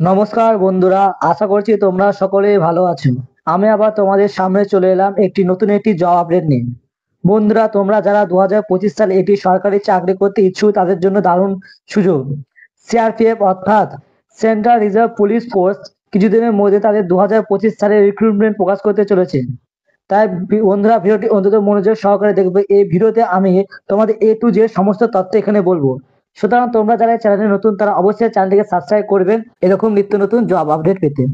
নমস্কার বন্ধুরা, আশা করছি তোমরা সকলেই ভালো আছো। আমি আবার তোমাদের সামনে চলে এলাম একটি নতুন জব আপডেট নিয়ে। বন্ধুরা, তোমরা যারা 2025 সালে একটি সরকারি চাকরি করতে ইচ্ছুক তাদের জন্য দারুণ সুযোগ। সিআরপিএফ অর্থাৎ সেন্ট্রাল রিজার্ভ পুলিশ ফোর্স কিছুদিনের মধ্যে তাদের 2025 সালের রিক্রুটমেন্ট প্রকাশ করতে চলেছে। তাই বন্ধুরা, ভিডিওটি অন্তত মনোযোগ সহকারে দেখবে। এই ভিডিওতে আমি তোমাদের A to Z সমস্ত তথ্য এখানে বলবো। সুতরাং তোমরা যারা চ্যানেলে নতুন তারা অবশ্যই চ্যানেলটিকে সাবস্ক্রাইব করবেন এরকম নিত্য নতুন জব আপডেট পেতে।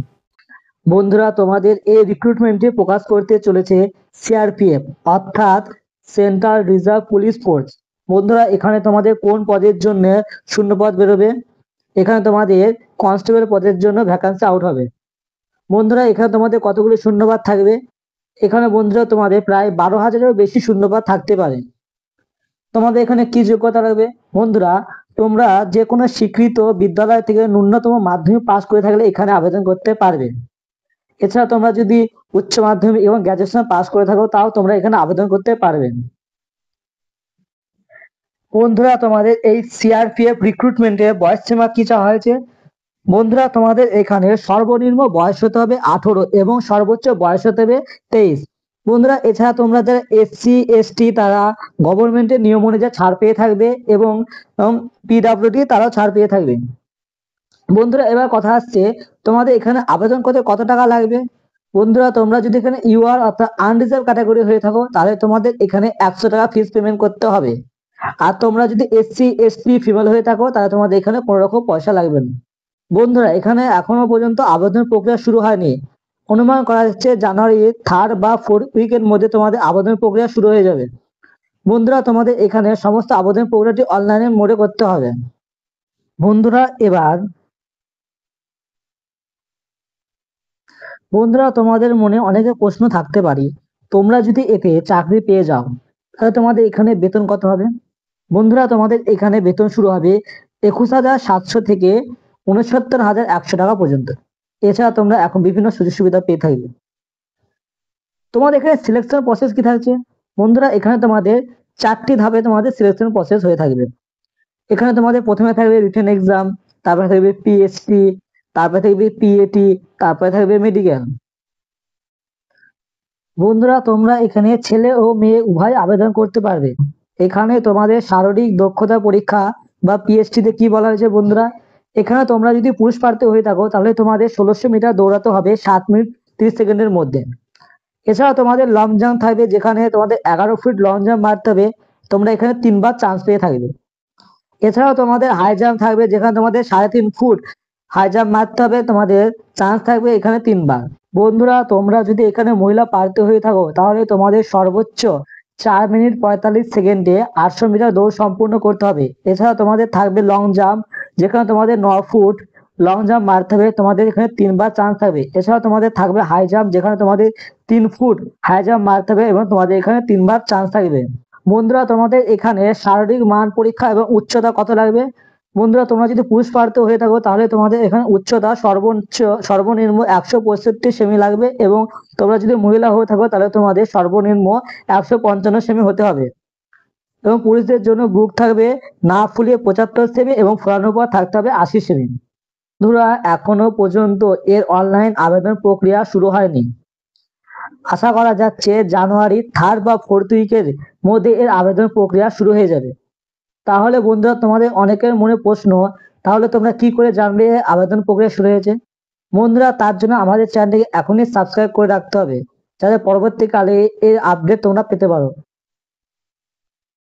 বন্ধুরা, তোমাদের এই রিক্রুটমেন্টে প্রকাশ করতে চলেছে সিআরপিএফ অর্থাৎ সেন্ট্রাল রিজার্ভ পুলিশ ফোর্স। বন্ধুরা, এখানে তোমাদের কোন পদের জন্য শূন্যপদ বেরোবে? এখানে তোমাদের কনস্টেবল পদের জন্য ভ্যাকান্সি আউট হবে। বন্ধুরা, এখানে তোমাদের কতগুলো শূন্যপদ থাকবে? এখানে বন্ধুরা তোমাদের প্রায় 12,000-এরও বেশি শূন্যপদ থাকতে পারে। তোমাদের এখানে কি যোগ্যতা লাগবে? বন্ধুরা, তোমরা যে কোনো স্বীকৃত বিদ্যালয় থেকে ন্যূনতম মাধ্যমিক পাস করে থাকলে এখানে আবেদন করতে পারবে। এছাড়া তোমরা যদি উচ্চ মাধ্যমিক এবং গ্র্যাজুয়েশন পাস করে থাকো তাও তোমরা এখানে আবেদন করতে পারবে। বন্ধুরা, তোমাদের এই সিআরপিএফ রিক্রুটমেন্টে বয়স সীমা কি চাওয়া হয়েছে? বন্ধুরা, তোমাদের এখানে সর্বনিম্ন বয়স হতে হবে 18 এবং সর্বোচ্চ বয়স হতে হবে 23। বন্ধুরা, এছাড়া তোমরা যারা SC ST তারা গভর্নমেন্টের নিয়ম অনুযায়ী ছাড় পেয়ে থাকবে এবং PWD তারাও ছাড় পেয়ে থাকবে। বন্ধুরা, এবার কথা আসছে তোমাদের এখানে আবেদন করতে কত টাকা লাগবে। বন্ধুরা, তোমরা যদি এখানে UR অর্থাৎ আনরিজার্ভ ক্যাটাগরি হয়ে থাকো তাহলে তোমাদের এখানে 100 টাকা ফিস পেমেন্ট করতে হবে। আর তোমরা যদি SC ST ফিমেল হয়ে থাকো তাহলে তোমাদের এখানে কোনো রকম পয়সা লাগবে না। বন্ধুরা, এখানে এখনো পর্যন্ত আবেদন প্রক্রিয়া শুরু হয়নি। অনুমান করা যাচ্ছে জানুয়ারি 3rd বা 4th উইকের মধ্যে তোমাদের আবেদন প্রক্রিয়া শুরু হয়ে যাবে। বন্ধুরা, তোমাদের এখানে সমস্ত আবেদন প্রক্রিয়াটি অনলাইনের মোডে করতে হবে। বন্ধুরা, তোমাদের মনে অনেকের প্রশ্ন থাকতে পারে, তোমরা যদি এতে চাকরি পেয়ে যাও তাহলে তোমাদের এখানে বেতন কত হবে? বন্ধুরা, তোমাদের এখানে বেতন শুরু হবে 21,700 থেকে 69,100 টাকা পর্যন্ত। এছাড়া তোমরা এখন বিভিন্ন সুযোগ সুবিধা পেয়ে থাকবে। তোমাদের এখানে সিলেকশন প্রসেস কি থাকছে? বন্ধুরা, এখানে তোমাদের 4টি ধাপে তোমাদের সিলেকশন প্রসেস হয়ে থাকবে। এখানে তোমাদের প্রথমে থাকবে রিটেন এক্সাম, তারপরে থাকবে PST, তারপরে থাকবে PAT, তারপরে থাকবে মেডিকেল। বন্ধুরা, তোমরা এখানে ছেলে ও মেয়ে উভয় আবেদন করতে পারবে। এখানে তোমাদের শারীরিক দক্ষতা পরীক্ষা বা PST তে কি বলা হয়েছে বন্ধুরা, এখানে তোমরা যদি পুরুষ প্রার্থী হয়ে থাকো তাহলে তোমাদের 1600 মিটার দৌড়াতে হবে 7 মিনিট 30 সেকেন্ডের মধ্যে। এছাড়া তোমাদের লং জাম্প থাকবে, যেখানে তোমাদের 11 ফিট লং জাম্প মারতে হবে। তোমরা এখানে 3বার চান্স পেয়ে থাকবে। এছাড়াও তোমাদের হাই জাম্প থাকবে, যেখানে তোমাদের 3.5 ফুট হাই জাম্প মারতে হবে। তোমাদের চান্স থাকবে এখানে 3বার। বন্ধুরা, তোমরা যদি এখানে মহিলা প্রার্থী হয়ে থাকো তাহলে তোমাদের সর্বোচ্চ 4 মিনিট 45 সেকেন্ডে 800 মিটার দৌড় সম্পূর্ণ করতে হবে। এছাড়া তোমাদের থাকবে লং জাম্প, যেখানে তোমাদের 9 ফুট লং জাম্প মারতে হবে। তোমাদের এখানে 3বার চান্স থাকবে। এছাড়া তোমাদের থাকবে হাই জাম্প, যেখানে তোমাদের 3 ফুট হাই জাম্প মারতে হবে এবং তোমাদের এখানে 3বার চান্স থাকবে। বন্ধুরা, তোমাদের এখানে শারীরিক মান পরীক্ষা এবং উচ্চতা কত লাগবে? বন্ধুরা, তোমরা যদি পুরুষ প্রার্থী হয়ে থাকো তাহলে তোমাদের এখানে উচ্চতা সর্বনিম্ন 165 সেমি লাগবে এবং তোমরা যদি মহিলা হয়ে থাকো তাহলে তোমাদের সর্বনিম্ন 155 সেমি হতে হবে। এবং পুরুষদের জন্য বুক থাকবে না ফুলিয়ে 75 সেমি এবং ফোলানোর পর থাকতে হবে 80 সেমি। বন্ধুরা, এখনো পর্যন্ত এর অনলাইন আবেদন প্রক্রিয়া শুরু হয়নি। আশা করা যাচ্ছে জানুয়ারি 3rd বা 4th উইকের মধ্যে এর আবেদন প্রক্রিয়া শুরু হয়ে যাবে। তাহলে বন্ধুরা, তোমাদের অনেকের মনে প্রশ্ন, তাহলে তোমরা কি করে জানবে আবেদন প্রক্রিয়া শুরু হয়েছে? বন্ধুরা, তার জন্য আমাদের চ্যানেলটিকে এখনই সাবস্ক্রাইব করে রাখতে হবে, যাতে পরবর্তীকালে এর আপডেট তোমরা পেতে পারো।